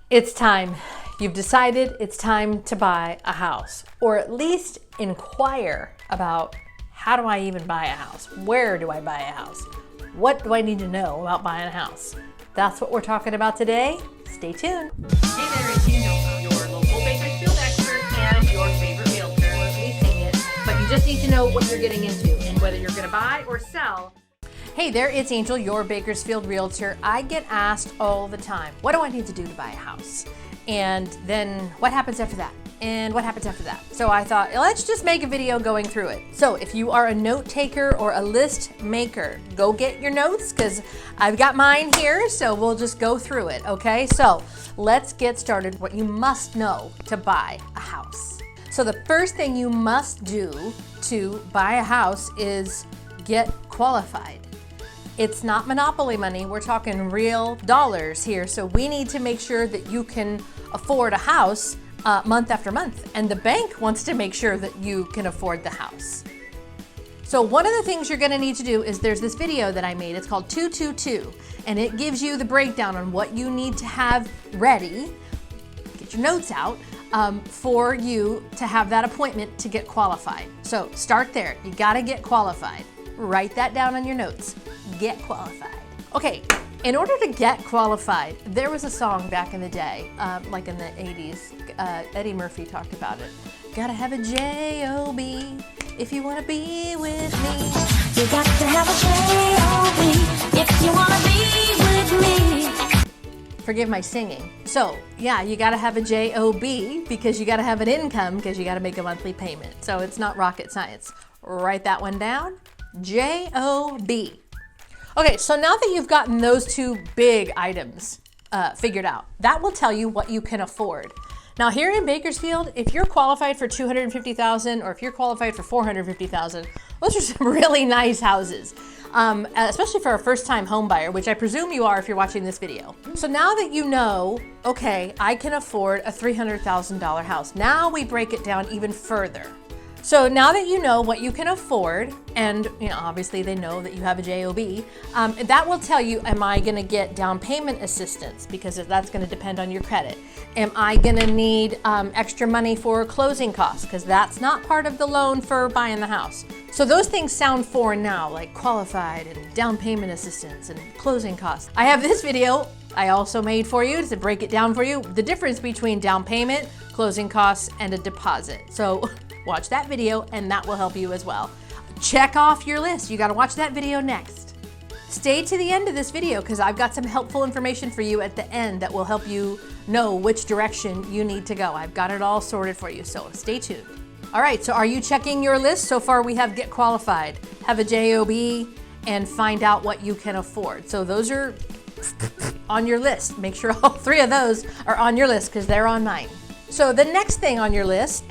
It's time. You've decided it's time to buy a house, or at least inquire about how do I even buy a house? Where do I buy a house? What do I need to know about buying a house? That's what we're talking about today. Stay tuned. Hey there, it's Angel, your local Bakersfield expert and your favorite realtor. We're leasing it, but you just need to know what you're getting into and whether you're going to buy or sell. Hey there, it's Angel, your Bakersfield realtor. I get asked all the time, what do I need to do to buy a house? And then what happens after that? And what happens after that? So I thought, let's just make a video going through it. So if you are a note taker or a list maker, go get your notes because I've got mine here, so we'll just go through it, okay? So let's get started. What you must know to buy a house. So the first thing you must do to buy a house is get qualified. It's not monopoly money, we're talking real dollars here. So we need to make sure that you can afford a house month after month. And the bank wants to make sure that you can afford the house. So one of the things you're gonna need to do is there's this video that I made, it's called 222, and it gives you the breakdown on what you need to have ready, get your notes out, for you to have that appointment to get qualified. So start there, you gotta get qualified. Write that down on your notes. Get qualified. Okay, in order to get qualified, there was a song back in the day, like in the 80s, Eddie Murphy talked about it. Gotta have a J-O-B if you wanna be with me. You got to have a J-O-B if you wanna be with me. Forgive my singing. So, yeah, you gotta have a J-O-B because you gotta have an income because you gotta make a monthly payment. So it's not rocket science. Write that one down. J-O-B. Okay, so now that you've gotten those two big items figured out, that will tell you what you can afford. Now here in Bakersfield, if you're qualified for $250,000 or if you're qualified for $450,000, those are some really nice houses, especially for a first-time home buyer, which I presume you are if you're watching this video. So now that you know, okay, I can afford a $300,000 house, now we break it down even further. So now that you know what you can afford, and obviously they know that you have a JOB, that will tell you, am I gonna get down payment assistance? Because that's gonna depend on your credit. Am I gonna need extra money for closing costs? Because that's not part of the loan for buying the house. So those things sound foreign now, like qualified and down payment assistance and closing costs. I have this video I also made for you to break it down for you, the difference between down payment, closing costs, and a deposit. So watch that video and that will help you as well. Check off your list. You gotta watch that video next. Stay to the end of this video because I've got some helpful information for you at the end that will help you know which direction you need to go. I've got it all sorted for you, so stay tuned. All right, so are you checking your list? So far we have get qualified, have a JOB, and find out what you can afford. So those are on your list. Make sure all three of those are on your list because they're on mine. So the next thing on your list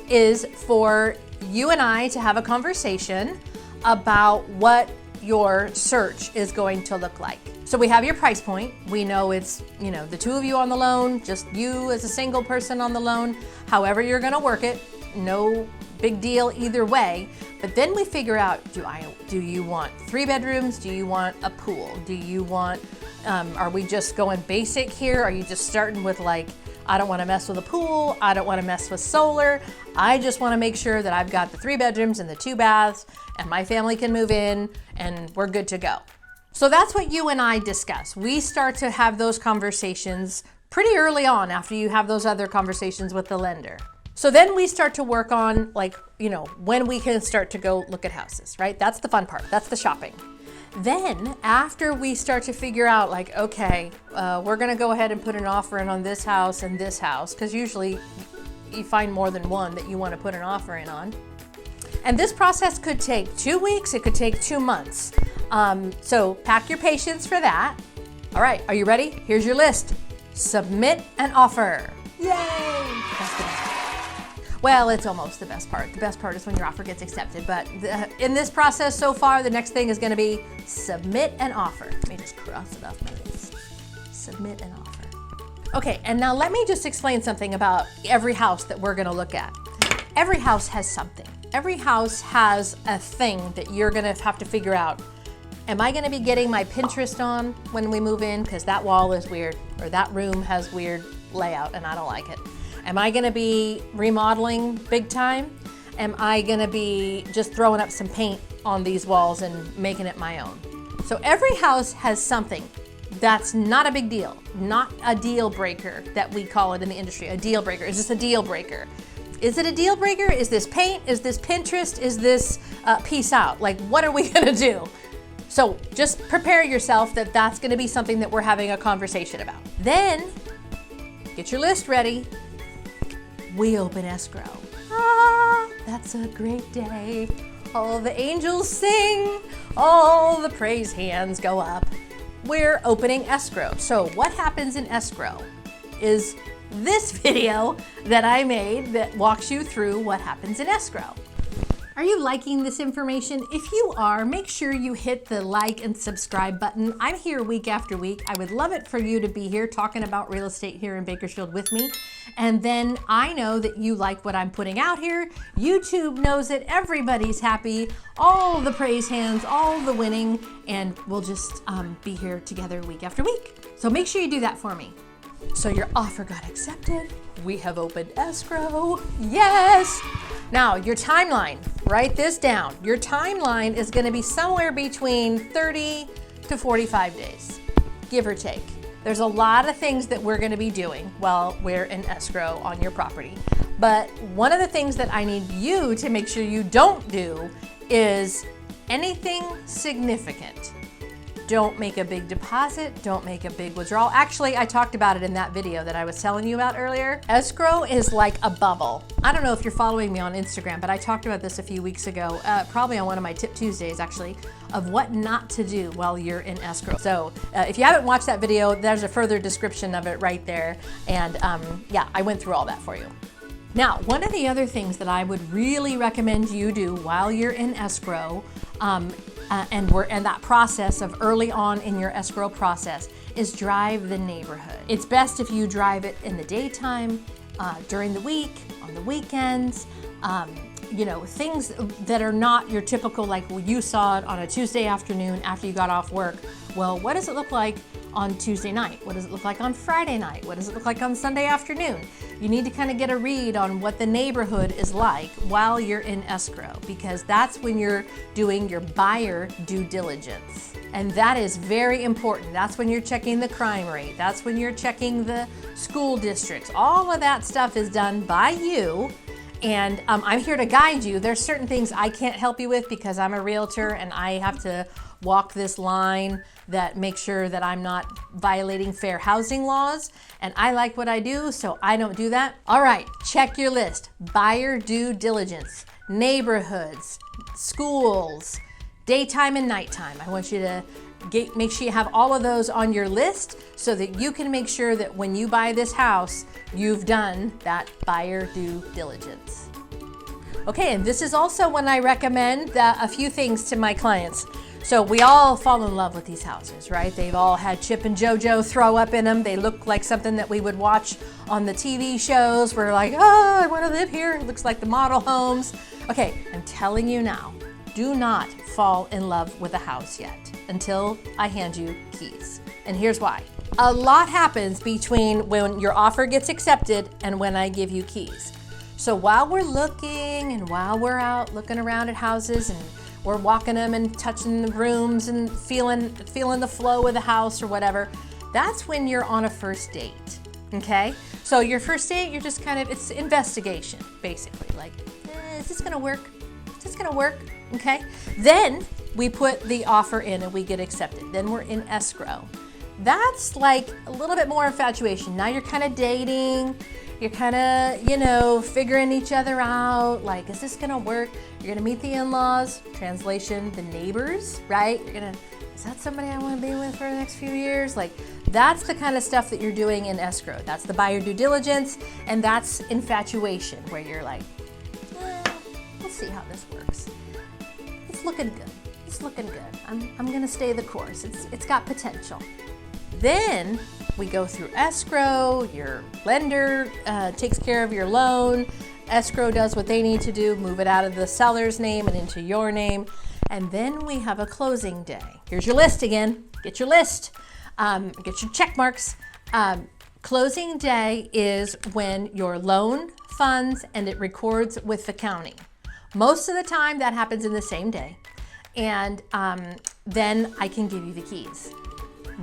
is for you and I to have a conversation about what your search is going to look like. So we have your price point. We know it's, the two of you on the loan, just you as a single person on the loan, however you're gonna work it, no big deal either way. But then we figure out, do you want 3 bedrooms? Do you want a pool? Do you want, are we just going basic here? Are you just starting with like, I don't want to mess with a pool. I don't want to mess with solar. I just want to make sure that I've got the 3 bedrooms and the 2 baths and my family can move in and we're good to go. So that's what you and I discuss. We start to have those conversations pretty early on after you have those other conversations with the lender. So then we start to work on when we can start to go look at houses, right? That's the fun part. That's the shopping. Then after we start to figure out like, okay, we're gonna go ahead and put an offer in on this house and this house, because usually you find more than one that you wanna put an offer in on. And this process could take 2 weeks, it could take 2 months. So pack your patience for that. All right, are you ready? Here's your list. Submit an offer. Yay! That's the best part. Well, it's almost the best part. The best part is when your offer gets accepted. But in this process so far, the next thing is gonna be submit an offer. Let me just cross it off my list. Submit an offer. Okay, and now let me just explain something about every house that we're gonna look at. Every house has something. Every house has a thing that you're gonna have to figure out. Am I gonna be getting my Pinterest on when we move in? Because that wall is weird, or that room has weird layout and I don't like it. Am I gonna be remodeling big time? Am I gonna be just throwing up some paint on these walls and making it my own? So every house has something that's not a big deal, not a deal breaker that we call it in the industry, a deal breaker. Is this a deal breaker? Is it a deal breaker? Is this paint? Is this Pinterest? Is this peace out? Like, what are we gonna do? So just prepare yourself that that's gonna be something that we're having a conversation about. Then, get your list ready. We open escrow. Ah, that's a great day. All the angels sing, all the praise hands go up. We're opening escrow. So what happens in escrow is this video that I made that walks you through what happens in escrow. Are you liking this information? If you are, make sure you hit the like and subscribe button. I'm here week after week. I would love it for you to be here talking about real estate here in Bakersfield with me. And then I know that you like what I'm putting out here. YouTube knows it. Everybody's happy. All the praise hands, all the winning, and we'll just be here together week after week. So make sure you do that for me. So your offer got accepted. We have opened escrow. Yes! Now, your timeline, write this down. Your timeline is gonna be somewhere between 30 to 45 days, give or take. There's a lot of things that we're gonna be doing while we're in escrow on your property. But one of the things that I need you to make sure you don't do is anything significant. Don't make a big deposit, don't make a big withdrawal. Actually, I talked about it in that video that I was telling you about earlier. Escrow is like a bubble. I don't know if you're following me on Instagram, but I talked about this a few weeks ago, probably on one of my Tip Tuesdays actually, of what not to do while you're in escrow. So if you haven't watched that video, there's a further description of it right there. And yeah, I went through all that for you. Now, one of the other things that I would really recommend you do while you're in escrow, and that process of early on in your escrow process, is drive the neighborhood. It's best if you drive it in the daytime, during the week, on the weekends, you know, things that are not your typical, like you saw it on a Tuesday afternoon after you got off work. Well, what does it look like on Tuesday night? What does it look like on Friday night? What does it look like on Sunday afternoon? You need to kind of get a read on what the neighborhood is like while you're in escrow, because that's when you're doing your buyer due diligence. And that is very important. That's when you're checking the crime rate. That's when you're checking the school districts. All of that stuff is done by you. And I'm here to guide you. There's certain things I can't help you with because I'm a realtor and I have to walk this line that makes sure that I'm not violating fair housing laws. And I like what I do, so I don't do that. All right, check your list. Buyer due diligence, neighborhoods, schools, daytime and nighttime. I want you to make sure you have all of those on your list so that you can make sure that when you buy this house, you've done that buyer due diligence. Okay, and this is also when I recommend a few things to my clients. So we all fall in love with these houses, right? They've all had Chip and JoJo throw up in them. They look like something that we would watch on the TV shows. We're like, oh, I want to live here. It looks like the model homes. Okay, I'm telling you now, do not fall in love with a house yet until I hand you keys. And here's why. A lot happens between when your offer gets accepted and when I give you keys. So while we're looking and while we're out looking around at houses and we're walking them and touching the rooms and feeling the flow of the house or whatever, that's when you're on a first date, okay? So your first date, you're just kind of, it's investigation, basically. Like, is this gonna work? Is this gonna work? Okay? Then we put the offer in and we get accepted. Then we're in escrow. That's like a little bit more infatuation. Now you're kind of dating. You're kind of, you know, figuring each other out. Like, is this gonna work? You're gonna meet the in-laws, translation, the neighbors, right? You're gonna, is that somebody I wanna be with for the next few years? Like, that's the kind of stuff that you're doing in escrow. That's the buyer due diligence, and that's infatuation, where you're like, well, we'll see how this works. It's looking good. It's looking good. I'm gonna stay the course. It's got potential. Then we go through escrow. Your lender takes care of your loan. Escrow does what they need to do, move it out of the seller's name and into your name. And then we have a closing day. Here's your list again. Get your list. Get your check marks. Closing day is when your loan funds and it records with the county. Most of the time that happens in the same day. And then I can give you the keys.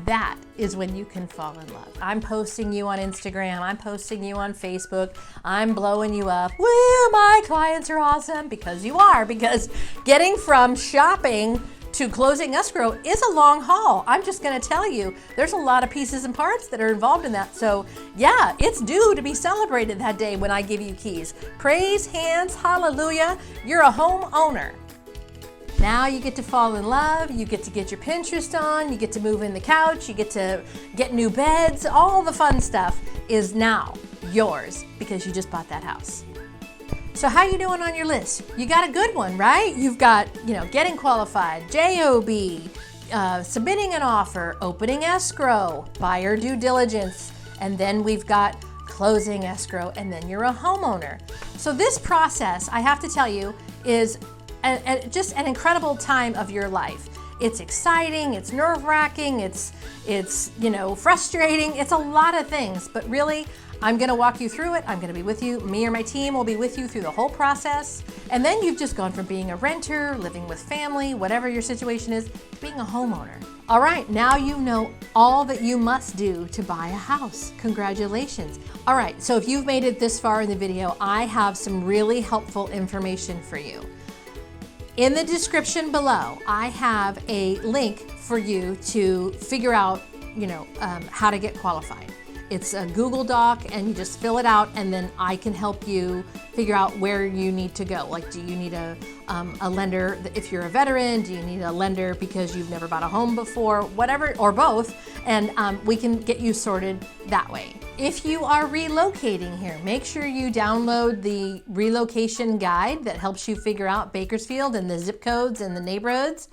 That is when you can fall in love. I'm posting you on Instagram. I'm posting you on Facebook. I'm blowing you up. Woo, my clients are awesome, because you are, because getting from shopping to closing escrow is a long haul. I'm just gonna tell you, there's a lot of pieces and parts that are involved in that. So yeah, it's due to be celebrated that day when I give you keys. Praise hands, hallelujah, you're a homeowner. Now you get to fall in love, you get to get your Pinterest on, you get to move in the couch, you get to get new beds, all the fun stuff is now yours because you just bought that house. So how you doing on your list? You got a good one, right? You've got, getting qualified, JOB, submitting an offer, opening escrow, buyer due diligence, and then we've got closing escrow, and then you're a homeowner. So this process, I have to tell you, is just an incredible time of your life. It's exciting, it's nerve-wracking, it's frustrating, it's a lot of things, but really, I'm gonna walk you through it. I'm gonna be with you. Me or my team will be with you through the whole process. And then you've just gone from being a renter, living with family, whatever your situation is, to being a homeowner. All right, now you know all that you must do to buy a house. Congratulations. All right, so if you've made it this far in the video, I have some really helpful information for you. In the description below, I have a link for you to figure out, how to get qualified. It's a Google Doc, and you just fill it out, and then I can help you figure out where you need to go. Like, do you need a lender if you're a veteran? Do you need a lender because you've never bought a home before? Whatever, or both, and we can get you sorted that way. If you are relocating here, make sure you download the relocation guide that helps you figure out Bakersfield and the zip codes and the neighborhoods.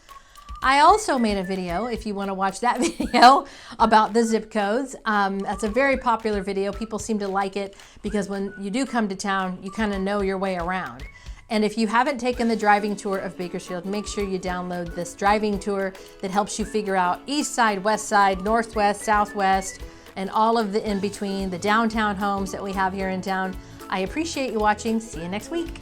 I also made a video, if you want to watch that video, about the zip codes. That's a very popular video. People seem to like it because when you do come to town, you kind of know your way around. And if you haven't taken the driving tour of Bakersfield, make sure you download this driving tour that helps you figure out east side, west side, northwest, southwest, and all of the in-between, the downtown homes that we have here in town. I appreciate you watching. See you next week.